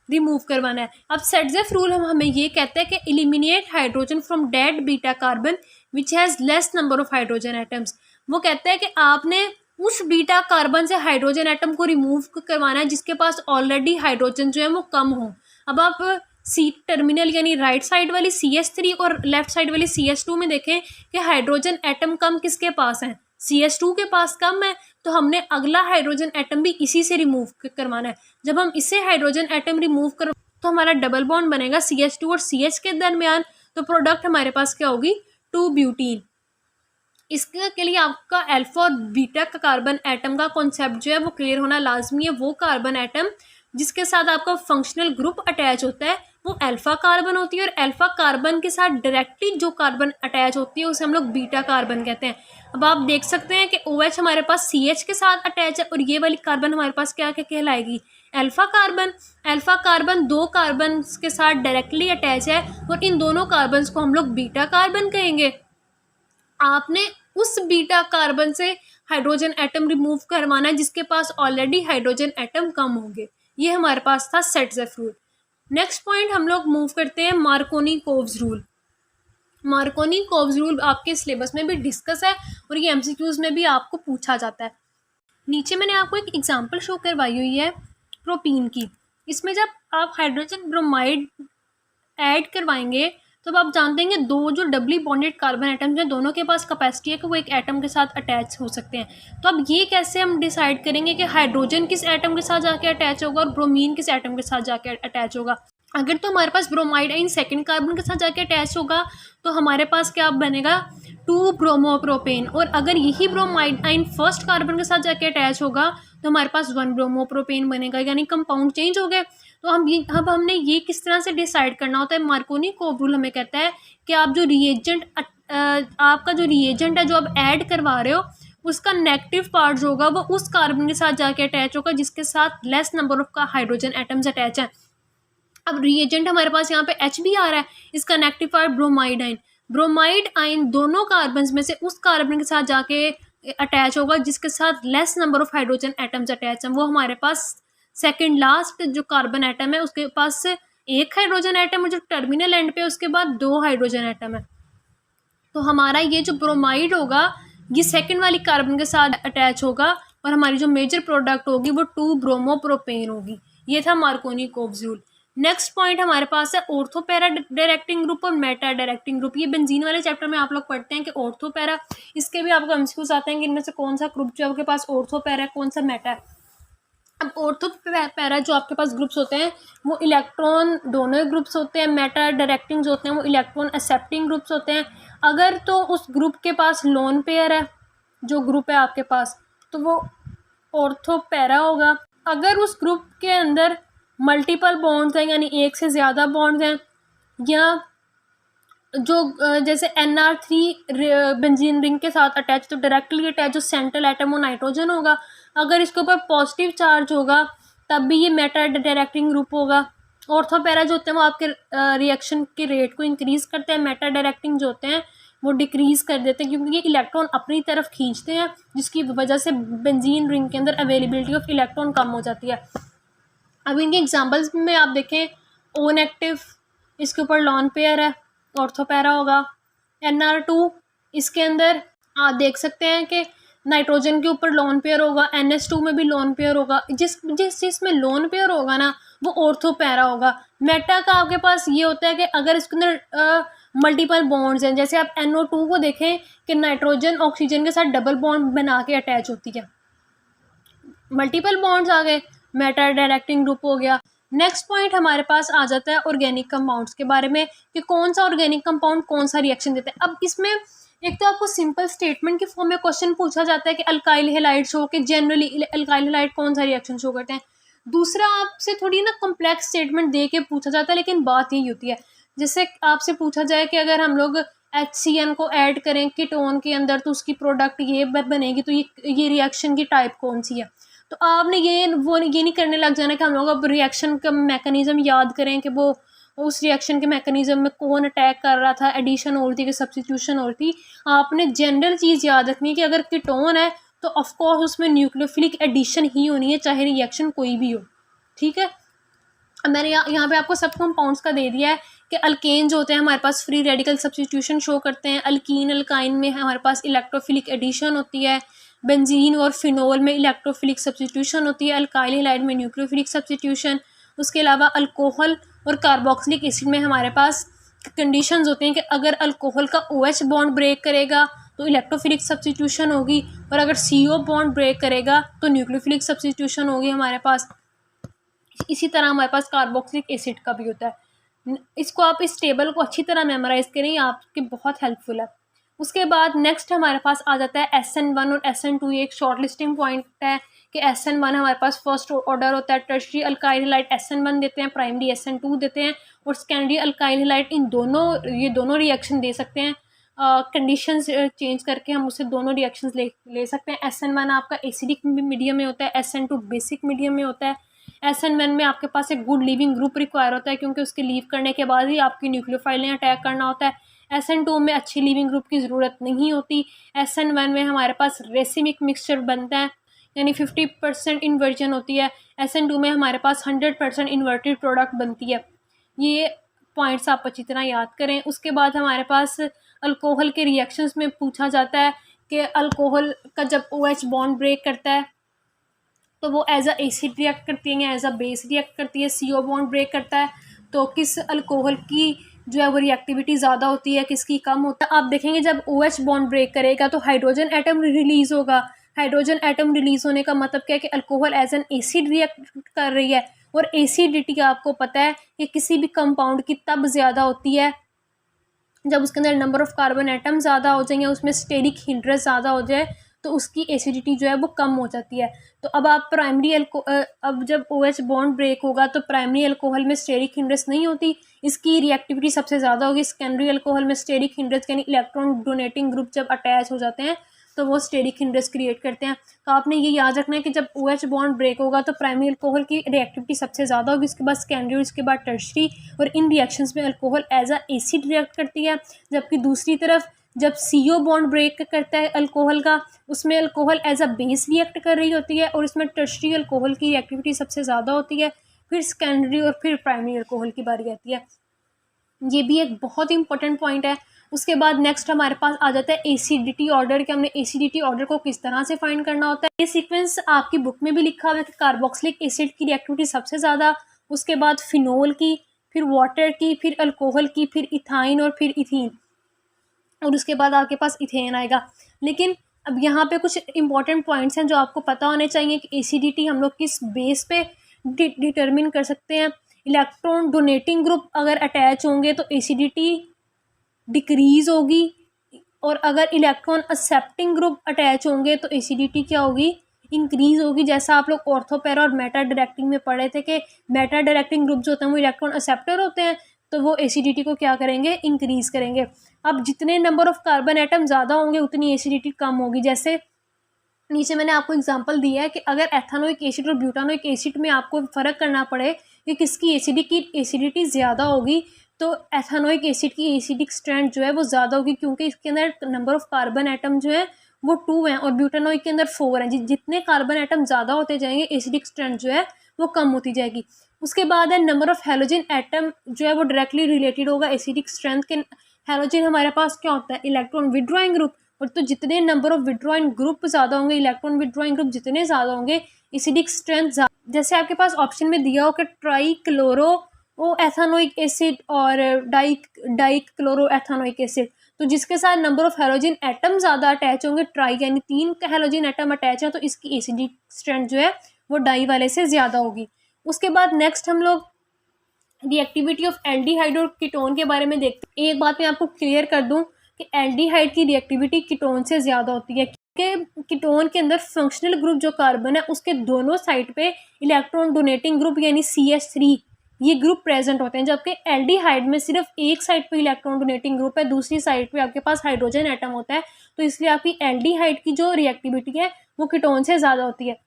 रिमूव करवाना है। अब सेटजेफ रूल हमें ये कहता है कि eliminate hydrogen from dead beta carbon which has less number of hydrogen atoms. वो कहता है कि आपने उस बीटा कार्बन से हाइड्रोजन एटम को रिमूव करवाना है जिसके पास ऑलरेडी हाइड्रोजन जो है वो कम हो। अब आप सी टर्मिनल यानी राइट साइड वाली CH3 और लेफ्ट साइड वाली CH2 में देखें कि हाइड्रोजन एटम कम किसके पास है, CH2 के पास कम है, तो हमने अगला हाइड्रोजन एटम भी इसी से रिमूव करवाना है। जब हम इससे हाइड्रोजन एटम रिमूव कर तो हमारा डबल बॉन्ड बनेगा CH2 और CH के दरमियान, तो प्रोडक्ट हमारे पास क्या होगी 2 ब्यूटीन। इसके लिए आपका अल्फा और बीटा का कार्बन एटम का कॉन्सेप्ट जो है वो क्लियर होना लाजमी है। वो कार्बन एटम जिसके साथ आपका फंक्शनल ग्रुप अटैच होता है वो अल्फा कार्बन होती है, और अल्फा कार्बन के साथ डायरेक्टली जो कार्बन अटैच होती है उसे हम लोग बीटा कार्बन कहते हैं। अब आप देख सकते हैं कि OH हमारे पास CH के साथ अटैच है और ये वाली कार्बन हमारे पास क्या क्या कहलाएगी alpha carbon. Alpha carbon 2 carbon के साथ डायरेक्टली अटैच है और इन दोनों कार्बन को हम लोग बीटा कार्बन कहेंगे। आपने उस बीटा कार्बन से हाइड्रोजन एटम रिमूव करवाना है जिसके पास ऑलरेडी हाइड्रोजन एटम कम होंगे। ये हमारे पास था सेटजेफ रूल। नेक्स्ट पॉइंट हम लोग मूव करते हैं मार्कोनी-कोव्स रूल। मार्कोनी-कोव्स रूल आपके सिलेबस में भी डिस्कस है और ये MCQs में भी आपको पूछा जाता है। नीचे मैंने आपको एक एग्जांपल शो करवाई हुई है प्रोपीन की। इसमें जब आप हाइड्रोजन ब्रोमाइड ऐड करवाएंगे तो आप जानते हैं कि 2 जो डबली बॉन्डेड कार्बन एटम्स हैं दोनों के पास कैपेसिटी है कि वो एक एटम के साथ अटैच हो सकते हैं। तो अब ये कैसे हम डिसाइड करेंगे कि हाइड्रोजन किस एटम के साथ जाके अटैच होगा और ब्रोमीन किस एटम के साथ जाके अटैच होगा। अगर तो हमारे पास ब्रोमाइड आइन सेकेंड कार्बन के साथ जाके अटैच होगा तो हमारे पास क्या बनेगा 2 ब्रोमोप्रोपेन, और अगर यही ब्रोमाइड आइन फर्स्ट कार्बन के साथ जाके अटैच होगा तो हमारे पास 1 ब्रोमोप्रोपेन बनेगा, यानी कंपाउंड चेंज हो गए। तो अब हमने ये किस तरह से डिसाइड करना होता है। मार्कोनी-कोव रूल हमें कहता है कि आप जो रिएजेंट आपका जो रिएजेंट है जो आप ऐड करवा रहे हो उसका नेगेटिव पार्ट जो होगा वो उस कार्बन के साथ जाके अटैच होगा जिसके साथ लेस नंबर ऑफ का हाइड्रोजन एटम्स अटैच हैं। अब रिएजेंट हमारे पास यहाँ पे H भी आ रहा है, इसका नेगेटिव पार्ट ब्रोमाइड आइन। ब्रोमाइड आइन दोनों कार्बन में से उस कार्बन के साथ जाके अटैच होगा जिसके साथ less number of hydrogen atoms attach हैं। वो हमारे पास सेकंड लास्ट जो कार्बन एटम है उसके पास 1 हाइड्रोजन एटम है जो टर्मिनल एंड पे, उसके बाद 2 हाइड्रोजन एटम है। तो हमारा ये जो ब्रोमाइड होगा ये सेकंड वाली कार्बन के साथ अटैच होगा और हमारी जो मेजर प्रोडक्ट होगी वो 2 ब्रोमोप्रोपेन होगी। ये था मार्कोनी-कोव्स रूल। नेक्स्ट पॉइंट हमारे पास है ऑर्थो पैरा डायरेक्टिंग ग्रुप और मेटा डायरेक्टिंग ग्रुप। ये बेंजीन वाले चैप्टर में आप लोग पढ़ते हैं कि ऑर्थो पैरा, इसके भी आपको एमसीक्यूज आते हैं कि इनमें से कौन सा ग्रुप जो है आपके पास ऑर्थो पैरा है, कौन सा मेटा है। अब ऑर्थो पैरा जो आपके पास ग्रुप्स होते हैं वो इलेक्ट्रॉन डोनर ग्रुप्स होते हैं, मेटा डायरेक्टिंग जो होते हैं वो इलेक्ट्रॉन एक्सेप्टिंग ग्रुप्स होते हैं। अगर तो उस ग्रुप के पास लोन पेयर है, जो ग्रुप है आपके पास, तो वो ऑर्थो पैरा होगा। अगर उस ग्रुप के अंदर मल्टीपल बॉन्ड्स हैं यानी एक से ज़्यादा बॉन्ड्स हैं, या जो जैसे NR3 बेंजीन रिंग के साथ अटैच तो डायरेक्टली अटैच जो सेंट्रल एटम वो नाइट्रोजन होगा। अगर इसके ऊपर पॉजिटिव चार्ज होगा तब भी ये मेटा डायरेक्टिंग ग्रुप होगा। ऑर्थो पैरा जो होते हैं वो आपके रिएक्शन के रेट को इंक्रीज़ करते हैं, मेटा डायरेक्टिंग जो होते हैं वो डिक्रीज़ कर देते हैं क्योंकि ये इलेक्ट्रॉन अपनी तरफ खींचते हैं जिसकी वजह से बेंजीन रिंग के अंदर अवेलेबिलिटी ऑफ इलेक्ट्रॉन कम हो जाती है। अब इनके एग्जांपल्स में आप देखें, ओ नेगेटिव इसके ऊपर लॉन पेयर है, ऑर्थो पैरा होगा। NR2 इसके अंदर आप देख सकते हैं कि नाइट्रोजन के ऊपर लोन पेयर होगा, NH2 में भी लोन पेयर होगा। जिस जिस चीज़ में लोन पेयर होगा ना वो ऑर्थो पैरा होगा। मेटा का आपके पास ये होता है कि अगर इसके अंदर मल्टीपल बॉन्ड्स हैं, जैसे आप NO2 को देखें कि नाइट्रोजन ऑक्सीजन के साथ डबल बॉन्ड बना के अटैच होती है, मल्टीपल बॉन्ड्स आ गए, मेटा डायरेक्टिंग ग्रुप हो गया। नेक्स्ट पॉइंट हमारे पास आ जाता है ऑर्गेनिक कंपाउंड्स के बारे में, कि कौन सा ऑर्गेनिक कंपाउंड कौन सा रिएक्शन देता है। अब इसमें एक तो आपको सिंपल स्टेटमेंट के फॉर्म में क्वेश्चन पूछा जाता है कि अल्काइल हैलाइड शो के जनरली अल्काइल हैलाइड कौन सा रिएक्शन शो करते हैं। दूसरा आपसे थोड़ी ना कॉम्प्लेक्स स्टेटमेंट दे के पूछा जाता है, लेकिन बात यही होती है, जैसे आपसे पूछा जाए कि अगर हम लोग HCN को ऐड करें कीटोन के अंदर तो उसकी प्रोडक्ट ये बनेगी, तो ये रिएक्शन की टाइप कौन सी है। तो आपने ये नहीं करने लग जाना कि हम लोग अब रिएक्शन का मैकेनिज्म याद करें कि वो उस रिएक्शन के मैकेनिज्म में कौन अटैक कर रहा था, एडिशन हो रही थी कि सब्स्टिट्यूशन हो रही थी। आपने जनरल चीज़ याद रखनी है कि अगर कीटोन है तो ऑफकोर्स उसमें न्यूक्लियोफिलिक एडिशन ही होनी है, चाहे रिएक्शन कोई भी हो। ठीक है, अब मैंने यहाँ पे आपको सब कंपाउंड्स का दे दिया है कि अल्केन जो होते हैं हमारे पास फ्री रेडिकल सब्स्टिट्यूशन शो करते हैं, अल्कीन अल्काइन में हमारे पास इलेक्ट्रोफिलिक एडिशन होती है, बेंजीन और फिनोल में इलेक्ट्रोफिलिक सब्स्टिट्यूशन होती है, अल्काइल हैलाइड में न्यूक्लियोफिलिक सब्स्टिट्यूशन। उसके अलावा अल्कोहल और कार्बोक्सिलिक एसिड में हमारे पास कंडीशंस होती हैं कि अगर अल्कोहल का OH बॉन्ड ब्रेक करेगा तो इलेक्ट्रोफिलिक सब्स्टिट्यूशन होगी, और अगर CO बॉन्ड ब्रेक करेगा तो न्यूक्लियोफिलिक सब्स्टिट्यूशन होगी हमारे पास। इसी तरह हमारे पास कार्बोक्सिलिक एसिड का भी होता है। इसको आप इस टेबल को अच्छी तरह मेमोराइज करें, आपके बहुत हेल्पफुल है। उसके बाद नेक्स्ट हमारे पास आ जाता है SN1 और SN2। ये एक शॉर्ट लिस्टिंग पॉइंट है कि SN1 हमारे पास फर्स्ट ऑर्डर होता है, टर्शियरी अल्काइल हैलाइड SN1 देते हैं, प्राइमरी SN2 देते हैं, और सेकेंडरी अल्काइल हैलाइड ये दोनों रिएक्शन दे सकते हैं। कंडीशंस चेंज करके हम उससे दोनों रिएक्शंस ले सकते हैं। SN1 आपका एसिडिक मीडियम में होता है, SN2 बेसिक मीडियम में होता है। SN1 में आपके पास एक गुड लीविंग ग्रुप रिक्वायर होता है, क्योंकि उसके लीव करने के बाद ही आपकी न्यूक्लियोफाइल ने अटैक करना होता है। SN2 में अच्छी लीविंग ग्रुप की ज़रूरत नहीं होती। SN1 में हमारे पास रेसिमिक मिक्सचर बनता है, यानी 50% इन्वर्जन होती है। SN2 में हमारे पास 100% इन्वर्टेड प्रोडक्ट बनती है। ये पॉइंट्स आप अच्छी तरह याद करें। उसके बाद हमारे पास अल्कोहल के रिएक्शंस में पूछा जाता है कि अल्कोहल का जब OH बॉन्ड ब्रेक करता है तो वो एज अ एसिड रिएक्ट करती है, एज अ बेस रिएक्ट करती है। CO बॉन्ड ब्रेक करता है तो किस अल्कोहल की जो है वो रिएक्टिविटी ज़्यादा होती है, किसकी कम होता है। आप देखेंगे जब OH बॉन्ड ब्रेक करेगा तो हाइड्रोजन एटम रिलीज होगा। हाइड्रोजन एटम रिलीज होने का मतलब क्या है कि alcohol as an acid react कर रही है, और एसिडिटी आपको पता है कि किसी भी कंपाउंड की तब ज़्यादा होती है जब उसके अंदर नंबर ऑफ़ कार्बन एटम ज़्यादा हो जाए या उसमें स्टेरिक हिंड्रेंस ज़्यादा हो जाए, तो उसकी एसिडिटी जो है वो कम हो जाती है। तो अब आप अब जब OH बॉन्ड ब्रेक होगा तो प्राइमरी अल्कोहल में स्टेरिक हिंड्रेंस नहीं होती, इसकी रिएक्टिविटी सबसे ज़्यादा होगी। सेकेंडरी अल्कोहल में स्टेरिक हिंड्रेंस यानी इलेक्ट्रॉन डोनेटिंग ग्रुप जब अटैच हो जाते हैं तो वो स्टेरिक हिंड्रेंस क्रिएट करते हैं। तो आपने ये याद रखना है कि जब OH बॉन्ड ब्रेक होगा तो प्राइमरी अल्कोहल की रिएक्टिविटी सबसे ज़्यादा होगी, उसके बाद सेकेंडरी, उसके बाद टर्शरी, और इन रिएक्शंस में alcohol as a acid react करती है। जबकि दूसरी तरफ जब CO बॉन्ड ब्रेक करता है अल्कोहल का, उसमें alcohol as a base react कर रही होती है, और इसमें टर्शरी अल्कोहल की रिएक्टिविटी सबसे ज़्यादा होती है, फिर सेकेंडरी और फिर प्राइमरी अल्कोहल की बारी आती है। ये भी एक बहुत इंपॉर्टेंट पॉइंट है। उसके बाद नेक्स्ट हमारे पास आ जाता है एसिडिटी ऑर्डर, कि हमने एसिडिटी ऑर्डर को किस तरह से फाइंड करना होता है। ये सीक्वेंस आपकी बुक में भी लिखा हुआ है कि कार्बोक्सिलिक एसिड की रिएक्टिविटी सबसे ज़्यादा, उसके बाद फिनोल की, फिर वाटर की, फिर अल्कोहल की, फिर इथाइन और फिर इथीन, और उसके बाद आपके पास इथेन आएगा। लेकिन अब यहाँ पे कुछ इंपॉर्टेंट पॉइंट्स हैं जो आपको पता होने चाहिए कि एसिडिटी हम लोग किस बेस पे डिटरमिन कर सकते हैं। इलेक्ट्रॉन डोनेटिंग ग्रुप अगर अटैच होंगे तो एसिडिटी डिक्रीज़ होगी, और अगर इलेक्ट्रॉन एक्सेप्टिंग ग्रुप अटैच होंगे तो एसिडिटी क्या होगी, इंक्रीज़ होगी। जैसा आप लोग ऑर्थोपैरा और मेटा डायरेक्टिंग में पढ़े थे कि मेटा डायरेक्टिंग ग्रुप जो होते हैं वो इलेक्ट्रॉन एक्सेप्टर होते हैं, तो वो एसिडिटी को क्या करेंगे, इंक्रीज़ करेंगे। अब जितने नंबर ऑफ़ कार्बन एटम ज़्यादा होंगे उतनी एसिडिटी कम होगी। जैसे नीचे मैंने आपको एग्जांपल दिया है कि अगर एथेनोइक एसिड और ब्यूटानोइक एसिड में आपको फ़र्क करना पड़े कि किसकी एसिडिटी ज़्यादा होगी, तो एथेनोइक एसिड की एसिडिक स्ट्रेंथ जो है वो ज़्यादा होगी, क्योंकि इसके अंदर नंबर ऑफ़ कार्बन एटम जो है वो 2 हैं और ब्यूटानोइक के अंदर 4 हैं। जितने कार्बन एटम ज़्यादा होते जाएंगे एसिडिक स्ट्रेंथ जो है वो कम होती जाएगी। उसके बाद है नंबर ऑफ़ हैलोजन एटम जो है वो डायरेक्टली रिलेटेड होगा एसिडिक स्ट्रेंथ के। हैलोजन हमारे पास क्या होता है, इलेक्ट्रॉन विड्रॉइंग ग्रुप, और तो जितने नंबर ऑफ विड्रॉइंग ग्रुप ज़्यादा होंगे, इलेक्ट्रॉन विड्रॉइंग ग्रुप जितने ज़्यादा होंगे, एसिडिक स्ट्रेंथ ज़्यादा। जैसे आपके पास ऑप्शन में दिया हो कि ट्राई क्लोरो ओ एथानोइक एसिड और डाइक क्लोरो एथानोइक एसिड, तो जिसके साथ नंबर ऑफ हैलोजन एटम ज़्यादा अटैच होंगे, ट्राई यानी 3 हैलोजन एटम अटैच है, तो इसकी एसिडिक स्ट्रेंथ जो है वो डाई वाले से ज़्यादा होगी। उसके बाद नेक्स्ट हम लोग रिएक्टिविटी ऑफ एल्डिहाइड और कीटोन के बारे में देखते हैं। एक बात मैं आपको क्लियर कर दूं कि एल्डिहाइड की रिएक्टिविटी कीटोन से ज़्यादा होती है, क्योंकि कीटोन के अंदर फंक्शनल ग्रुप जो कार्बन है उसके दोनों साइड पे इलेक्ट्रॉन डोनेटिंग ग्रुप यानी CH3 ये ग्रुप प्रेजेंट होते हैं, जबकि एल्डिहाइड में सिर्फ एक साइड पे इलेक्ट्रॉन डोनेटिंग ग्रुप है, दूसरी साइड पे आपके पास हाइड्रोजन एटम होता है, तो इसलिए आपकी एल्डिहाइड की जो रिएक्टिविटी है वो कीटोन से ज़्यादा होती है।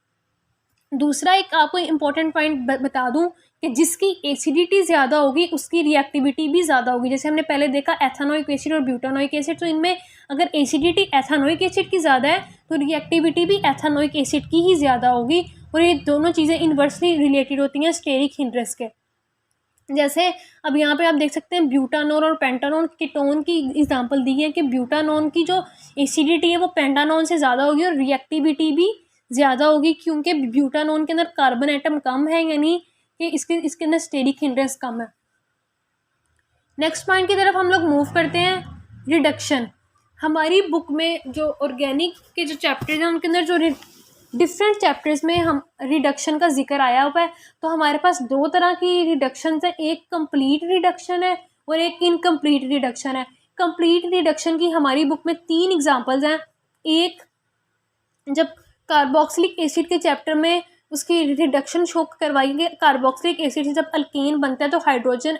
दूसरा एक आपको इम्पोर्टेंट पॉइंट बता दूं कि जिसकी एसिडिटी ज़्यादा होगी उसकी रिएक्टिविटी भी ज़्यादा होगी। जैसे हमने पहले देखा एथानोइक एसिड और ब्यूटानोइक एसिड, तो इनमें अगर एसिडिटी एथानोइक एसिड की ज़्यादा है तो रिएक्टिविटी भी एथानोइक एसिड की ही ज़्यादा होगी, और ये दोनों चीज़ें इन्वर्सली रिलेटेड होती हैं स्टेरिक हिंड्रेस के। जैसे अब यहाँ पे आप देख सकते हैं ब्यूटानोन और पेंटानोन कीटोन की एग्जांपल दी है कि ब्यूटानोन की जो एसिडिटी है वो पेंटानोन से ज़्यादा होगी और रिएक्टिविटी भी ज़्यादा होगी, क्योंकि ब्यूटानोन के अंदर कार्बन एटम कम है, यानी कि इसके अंदर स्टेरिक हिंड्रेस कम है। नेक्स्ट पॉइंट की तरफ हम लोग मूव करते हैं, रिडक्शन। हमारी बुक में जो ऑर्गेनिक के जो चैप्टर्स हैं उनके अंदर जो डिफरेंट चैप्टर्स में हम रिडक्शन का जिक्र आया हुआ है, तो हमारे पास 2 तरह की रिडक्शन है, एक कंप्लीट रिडक्शन है और एक इनकम्प्लीट रिडक्शन है। कंप्लीट रिडक्शन की हमारी बुक में 3 एग्जांपल्स हैं। एक, जब कार्बोक्सिलिक एसिड के चैप्टर में उसकी रिडक्शन शो करवाई गई, कार्बोक्सिलिक एसिड से जब अल्केन बनता है तो हाइड्रोजन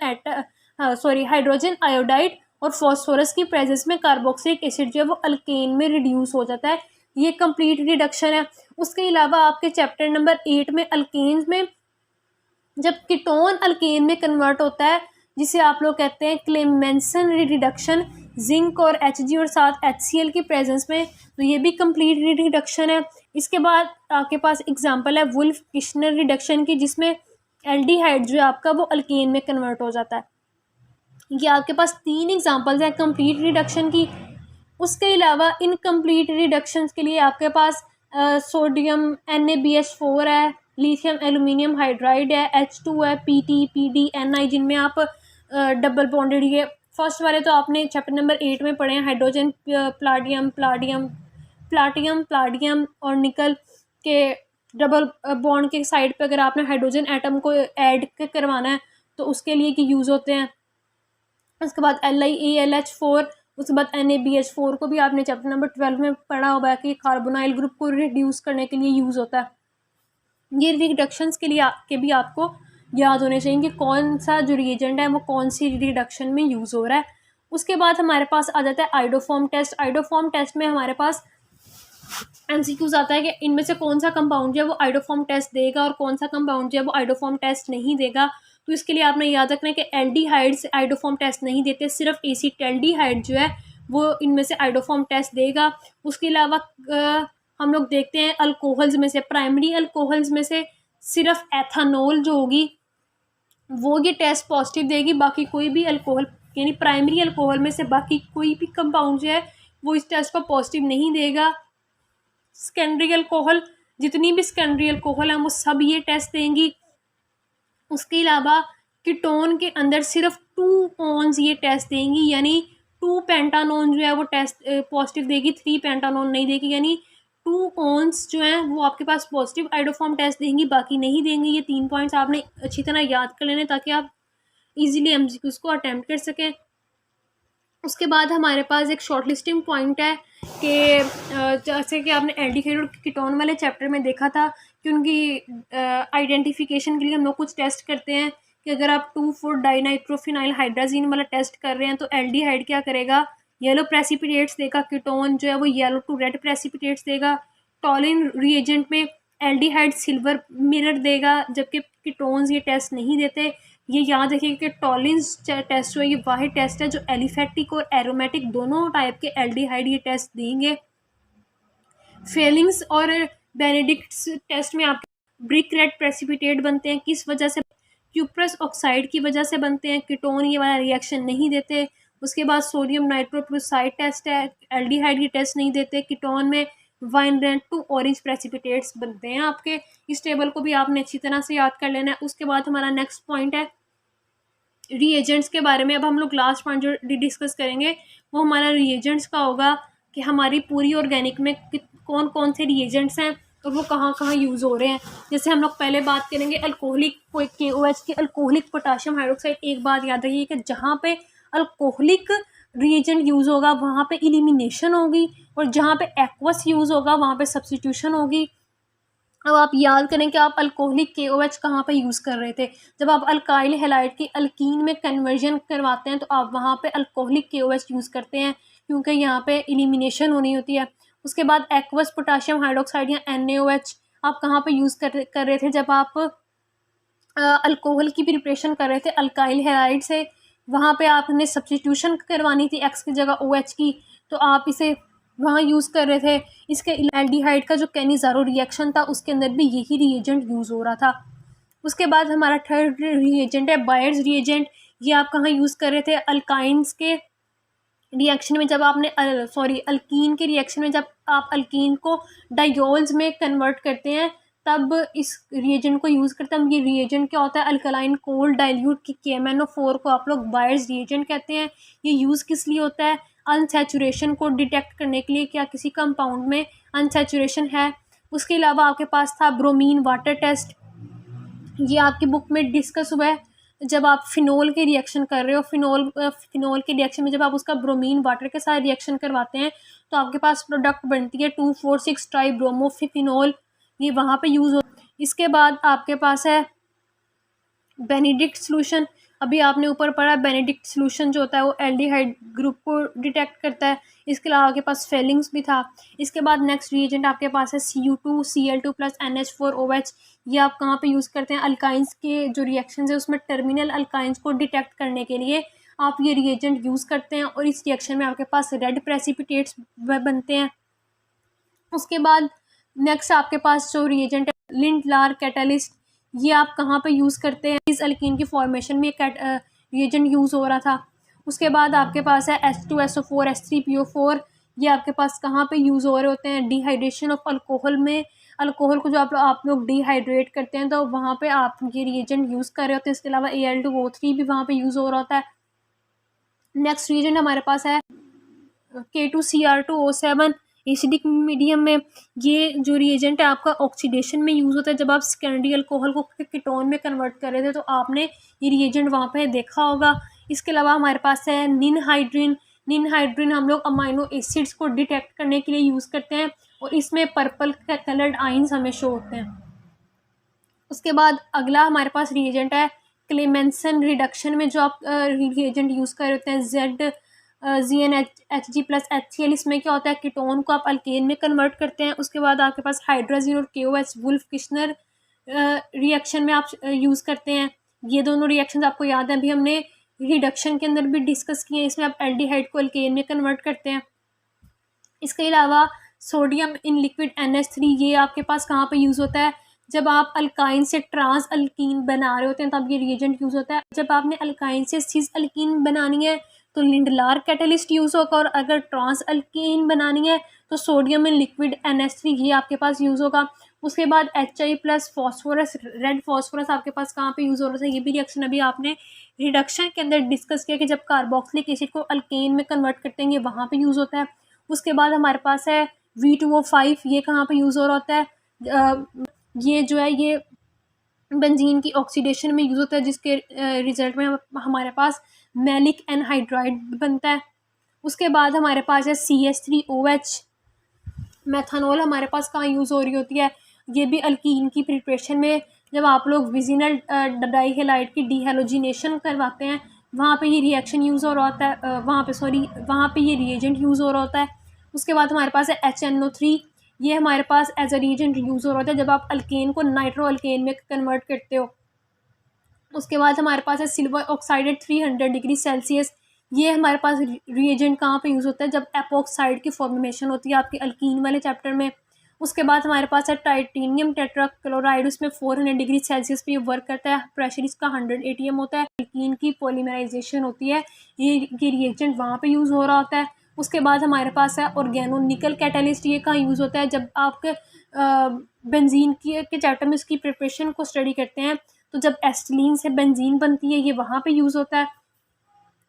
आयोडाइड और फॉस्फोरस की प्रेजेंस में कार्बोक्सिलिक एसिड जो है वो अल्केन में रिड्यूस हो जाता है, ये कंप्लीट रिडक्शन है। उसके अलावा आपके चैप्टर नंबर 8 में अल्केन्स में जब कीटोन अल्केन में कन्वर्ट होता है, जिसे आप लोग कहते हैं क्लेमेंसन रिडक्शन, जिंक और Hg और साथ HCl की प्रेजेंस में, तो ये भी कंप्लीट रिडक्शन है। इसके बाद आपके पास एग्जांपल है वुल्फ किश्नर रिडक्शन की, जिसमें एल्डिहाइड जो है आपका वो अल्केन में कन्वर्ट हो जाता है। ये आपके पास 3 एग्जांपल्स हैं कंप्लीट रिडक्शन की। उसके अलावा इनकम्प्लीट रिडक्शंस के लिए आपके पास सोडियम NaBH4 है, लिथियम एल्यूमिनियम हाइड्राइड है, H2 है, PT PD Ni, जिनमें आप डबल बॉन्डेड, ये फर्स्ट वाले तो आपने चैप्टर नंबर 8 में पढ़े हैं, हाइड्रोजन प्लाटियम और निकल के डबल बॉन्ड के साइड पे अगर आपने हाइड्रोजन एटम को ऐड करवाना है तो उसके लिए कि यूज़ होते हैं। उसके बाद LiAlH4, उसके बाद NaBH4 को भी आपने चैप्टर नंबर 12 में पढ़ा होगा कि कार्बोनाइल ग्रुप को रिड्यूस करने के लिए यूज़ होता है। ये रिडक्शंस के लिए भी आपको याद होने चाहिए कि कौन सा जो रिएजेंट है वो कौन सी रिडक्शन में यूज़ हो रहा है। उसके बाद हमारे पास आ जाता है आइडोफॉर्म टेस्ट। आइडोफॉर्म टेस्ट में हमारे पास MCQs आता है कि इनमें से कौन सा कंपाउंड जो है वो आइडोफॉर्म टेस्ट देगा और कौन सा कंपाउंड जो है वो आइडोफॉर्म टेस्ट नहीं देगा। तो इसके लिए आपने याद रखना है कि एल्डिहाइड्स आइडोफॉर्म टेस्ट नहीं देते, सिर्फ एसिटाल्डिहाइड जो है वो इनमें से आइडोफॉर्म टेस्ट देगा। उसके अलावा हम लोग देखते हैं अल्कोहल्स में से, प्राइमरी अल्कोहल्स में से सिर्फ एथानोल जो होगी वो ये टेस्ट पॉजिटिव देगी, बाकी कोई भी अल्कोहल यानी प्राइमरी अल्कोहल में से बाकी कोई भी कंपाउंड जो है वो इस टेस्ट को पॉजिटिव नहीं देगा। सेकेंडरी अल्कोहल, जितनी भी सेकेंडरी अल्कोहल हैं वो सब ये टेस्ट देंगी। उसके अलावा कीटोन के अंदर सिर्फ 2 ऑन्स ये टेस्ट देंगी, यानी 2 पेंटानोन जो है वो टेस्ट पॉजिटिव देगी, 3 पेंटानोन नहीं देगी, यानी 2 ऑन्स जो हैं वो आपके पास पॉजिटिव आइडोफॉर्म टेस्ट देंगी, बाकी नहीं देंगी। ये 3 पॉइंट्स आपने अच्छी तरह याद कर लेने ताकि आप इजीली MCQs को अटैम्प्ट कर सकें। उसके बाद हमारे पास एक शॉर्ट लिस्टिंग पॉइंट है कि जैसे कि आपने एल्डिहाइड और कीटोन वाले चैप्टर में देखा था कि उनकी आइडेंटिफिकेशन के लिए हम लोग कुछ टेस्ट करते हैं कि अगर आप 2,4-डाइनाइट्रोफिनाइल हाइड्राजीन वाला टेस्ट कर रहे हैं तो एल्डिहाइड क्या करेगा, येलो प्रेसिपिटेट्स देगा, कीटोन जो है वो येलो टू रेड प्रेसिपिटेट्स देगा। टॉलिन रिएजेंट में एल्डिहाइड सिल्वर मिरर देगा, जबकि कीटोन्स ये टेस्ट नहीं देते। ये याद रखिए कि टॉलिन्स टेस्ट जो है ये वाहिद टेस्ट है जो एलिफेटिक और एरोमेटिक दोनों टाइप के एल्डिहाइड ये टेस्ट देंगे। फेलिंग्स और बेनेडिक्ट्स टेस्ट में आप ब्रिक रेड प्रेसिपिटेट बनते हैं, किस वजह से? क्यूप्रस ऑक्साइड की वजह से बनते हैं। कीटोन ये वाला रिएक्शन नहीं देते। उसके बाद सोडियम नाइट्रोक्लोराइड टेस्ट है, एल्डिहाइड की टेस्ट नहीं देते। कीटोन में wine red to orange precipitates बनते हैं आपके। इस टेबल को भी आपने अच्छी तरह से याद कर लेना है। उसके बाद हमारा नेक्स्ट पॉइंट है रीएजेंट्स के बारे में। अब हम लोग लास्ट पॉइंट जो डिस्कस करेंगे वो हमारा रीएजेंट्स का होगा कि हमारी पूरी ऑर्गेनिक में कौन कौन से रीएजेंट्स हैं और वो कहाँ कहाँ यूज़ हो रहे हैं। जैसे हम लोग पहले बात करेंगे अल्कोहलिक KOH की, अल्कोहलिक पोटाशियम हाइड्रोक्साइड। एक बात याद रखिए कि जहाँ पे अल्कोहलिक रिएजेंट यूज़ होगा वहाँ पे इलिमिनेशन होगी, और जहाँ पे एक्वस यूज़ होगा वहाँ पे सब्स्टिट्यूशन होगी। अब आप याद करें कि आप अल्कोहलिक KOH कहाँ पे यूज़ कर रहे थे। जब आप अल्काइल हैलाइड की अल्कीन में कन्वर्जन करवाते हैं तो आप वहाँ पे अल्कोहलिक KOH यूज़ करते हैं, क्योंकि यहाँ पे एलिमिनेशन होनी होती है। उसके बाद एक्वस पोटाशियम हाइड्रोक्साइड या NaOH आप कहाँ पे यूज़ कर रहे थे? जब आप अल्कोहल की प्रिपरेशन कर रहे थे अल्काइल हैलाइड से, वहाँ पे आपने सब्स्टिट्यूशन करवानी थी X की जगह OH की, तो आप इसे वहाँ यूज़ कर रहे थे। इसके एल्डिहाइड का जो कैनिज़ारो रिएक्शन था उसके अंदर भी यही रिएजेंट यूज़ हो रहा था। उसके बाद हमारा थर्ड रिएजेंट है बायर्स रिएजेंट। ये आप कहाँ यूज़ कर रहे थे? अल्काइंस के रिएक्शन में, जब आपने अल्कीन के रिएक्शन में जब आप अल्कीन को डायोल्स में कन्वर्ट करते हैं तब इस रिएजेंट को यूज़ करते हैं। ये रिएजेंट क्या होता है? अल्कलाइन कोल्ड डाइल्यूट की KMnO4 को आप लोग बायर्स रिएजेंट कहते हैं। ये यूज़ किस लिए होता है? अनसैचुरेशन को डिटेक्ट करने के लिए, क्या किसी कंपाउंड में अनसैचुरेशन है। उसके अलावा आपके पास था ब्रोमीन वाटर टेस्ट। ये आपकी बुक में डिस्कस हुआ है। जब आप फिनोल के रिएक्शन कर रहे हो, फिनोल के रिएक्शन में जब आप उसका ब्रोमीन वाटर के साथ रिएक्शन करवाते हैं तो आपके पास प्रोडक्ट बनती है 2,4,6 ट्राइब्रोमोफिनोल। ये वहाँ पे यूज़ हो। इसके बाद आपके पास है बेनेडिक्ट सोल्यूशन। अभी आपने ऊपर पढ़ा बेनेडिक्ट सोल्यूशन जो होता है वो एल्डिहाइड ग्रुप को डिटेक्ट करता है। इसके अलावा आपके पास फेलिंग्स भी था। इसके बाद नेक्स्ट रिएजेंट आपके पास है Cu2Cl2 प्लस NH4OH। ये आप कहाँ पे यूज़ करते हैं? अल्काइंस के जो रिएक्शन है उसमें टर्मिनल अल्काइंस को डिटेक्ट करने के लिए आप ये रिएजेंट यूज़ करते हैं, और इस रिएक्शन में आपके पास रेड प्रेसिपिटेट्स बनते हैं। उसके बाद नेक्स्ट आपके पास जो रिएजेंट है लिंडलार कैटलिस्ट। ये आप कहाँ पे यूज़ करते हैं? इस अल्कीन की फॉर्मेशन में रिएजेंट यूज़ हो रहा था। उसके बाद आपके पास है H2SO4 H3PO4। ये आपके पास कहाँ पे यूज़ हो रहे होते हैं? डिहाइड्रेशन ऑफ अल्कोहल में। अल्कोहल को जो आप लोग डिहाइड्रेट करते हैं तो वहाँ पे आप ये रिएजेंट यूज़ कर रहे होते हैं। इसके अलावा Al2O3 भी वहाँ पे यूज़ हो रहा होता है। नेक्स्ट रिएजेंट हमारे पास है K2Cr2O7 एसिडिक मीडियम में। ये जो रिएजेंट है आपका ऑक्सीडेशन में यूज़ होता है। जब आप सेकेंडरी अल्कोहल को कीटोन में कन्वर्ट कर रहे थे तो आपने ये रिएजेंट वहाँ पे देखा होगा। इसके अलावा हमारे पास है निनहाइड्रिन हम लोग अमाइनो एसिड्स को डिटेक्ट करने के लिए यूज़ करते हैं, और इसमें पर्पल कलर्ड आइंस हमें शो होते हैं। उसके बाद अगला हमारे पास रिएजेंट है क्लेमेंसन रिडक्शन में जो आप रिएजेंट यूज़ कर रहे होते हैं ZnHG प्लस HCl। इसमें क्या होता है? कीटोन को आप अल्केन में कन्वर्ट करते हैं। उसके बाद आपके पास हाइड्राजीन और KOH वुल्फ किश्नर रिएक्शन में आप यूज़ करते हैं। ये दोनों रिएक्शन आपको याद है, अभी हमने रिडक्शन के अंदर भी डिस्कस किए हैं। इसमें आप एल्डिहाइड को अल्केन में कन्वर्ट करते हैं। इसके अलावा सोडियम इन लिक्विड NH3 ये आपके पास कहाँ पे यूज़ होता है? जब आप अल्काइन से ट्रांस अल्कीन बना रहे होते हैं तब ये रिएजेंट यूज़ होता है। जब आपने अल्काइन से सिस अल्कीन बनानी है तो लिंडलार कैटलिस्ट यूज़ होगा, और अगर ट्रांस अल्कीन बनानी है तो सोडियम इन लिक्विड NH3 ये आपके पास यूज़ होगा। उसके बाद HI plus phosphorus, red phosphorus आपके पास कहाँ पे यूज़ हो रहा है? ये भी रिएक्शन अभी आपने रिडक्शन के अंदर डिस्कस किया कि जब कार्बोक्सिलिक एसिड को अल्केन में कन्वर्ट करते हैं ये वहाँ पे यूज़ होता है। उसके बाद हमारे पास है V2O5। ये कहाँ पे यूज़ हो रहा होता है? ये जो है ये बेंजीन की ऑक्सीडेशन में यूज़ होता है, जिसके रिजल्ट में हमारे पास मैलिक एनहाइड्राइड बनता है। उसके बाद हमारे पास है CH3OH। मेथनॉल हमारे पास कहाँ यूज़ हो रही होती है? ये भी अल्कीन की प्रिपरेशन में। जब आप लोग विजिनल डाइहेलाइड की डिहेलोजिनेशन करवाते हैं वहाँ पे ये रिएक्शन यूज़ हो रहा होता है, वहाँ पे ये रिएजेंट यूज़ हो रहा होता है। उसके बाद हमारे पास है HNO3। ये हमारे पास एज अ रिएजेंट यूज़ हो रहा होता है जब आप अल्केन को नाइट्रो अल्केन में कन्वर्ट करते हो। उसके बाद हमारे पास है सिल्वर ऑक्साइड 300 डिग्री सेल्सियस। ये हमारे पास रिएजेंट कहाँ पे यूज़ होता है? जब एपोक्साइड की फॉर्मेशन होती है आपके अल्कीन वाले चैप्टर में। उसके बाद हमारे पास है टाइटेनियम टेट्राक्लोराइड, उसमें 400 डिग्री सेल्सियस पे ये वर्क करता है, प्रेशर इसका 100 atm होता है। एल्कीन की पॉलीमराइजेशन होती है, ये रिएजेंट वहाँ पे यूज़ हो रहा होता है। उसके बाद हमारे पास है ऑर्गेनो निकल कैटलिस्ट, ये कहाँ यूज़ होता है, जब आपके बेंजीन के चैप्टर में इसकी प्रिपरेशन को स्टडी करते हैं तो जब एसिटिलीन से बेंजीन बनती है, ये वहाँ पे यूज़ होता है।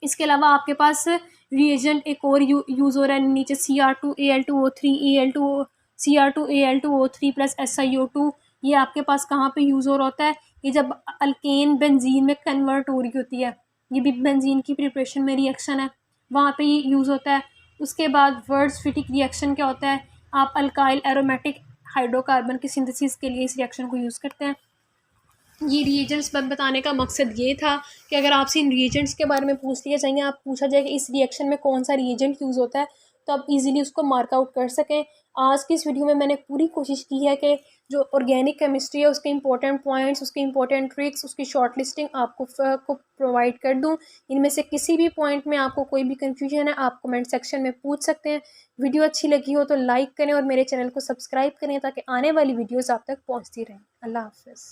इसके अलावा आपके पास रिएजेंट एक और यूज़ हो रहा है नीचे, Cr2Al2O3 Al2 Cr2Al2O3 plus SiO2, ये आपके पास कहाँ पे यूज़ हो रहा होता है, ये जब अल्केन बेंजीन में कन्वर्ट हो रही होती है, ये भी बेंजीन की प्रिपरेशन में रिएक्शन है, वहाँ पे ये यूज़ होता है। उसके बाद वर्ड्सफिटिक रिएक्शन क्या होता है, आप अल्काइल एरोमेटिक हाइड्रोकार्बन की सिंथेसिस के लिए इस रिएक्शन को यूज़ करते हैं। ये रिएजेंट्स बताने का मकसद ये था कि अगर आपसे इन रिएजेंट्स के बारे में पूछ लिया जाएंगे, आप पूछा जाए कि इस रिएक्शन में कौन सा रिएजेंट यूज़ होता है, तो आप इजीली उसको मार्क आउट कर सकें। आज की इस वीडियो में मैंने पूरी कोशिश की है कि जो ऑर्गेनिक केमिस्ट्री है उसके इंपॉर्टेंट पॉइंट्स, उसके इंपॉर्टेंट ट्रिक्स, उसकी शॉर्ट लिस्टिंग आपको को प्रोवाइड कर दूं। इनमें से किसी भी पॉइंट में आपको कोई भी कन्फ्यूजन है, आप कमेंट सेक्शन में पूछ सकते हैं। वीडियो अच्छी लगी हो तो लाइक करें और मेरे चैनल को सब्सक्राइब करें ताकि आने वाली वीडियोज़ आप तक पहुँचती रहें। अल्लाह हाफ़िज़।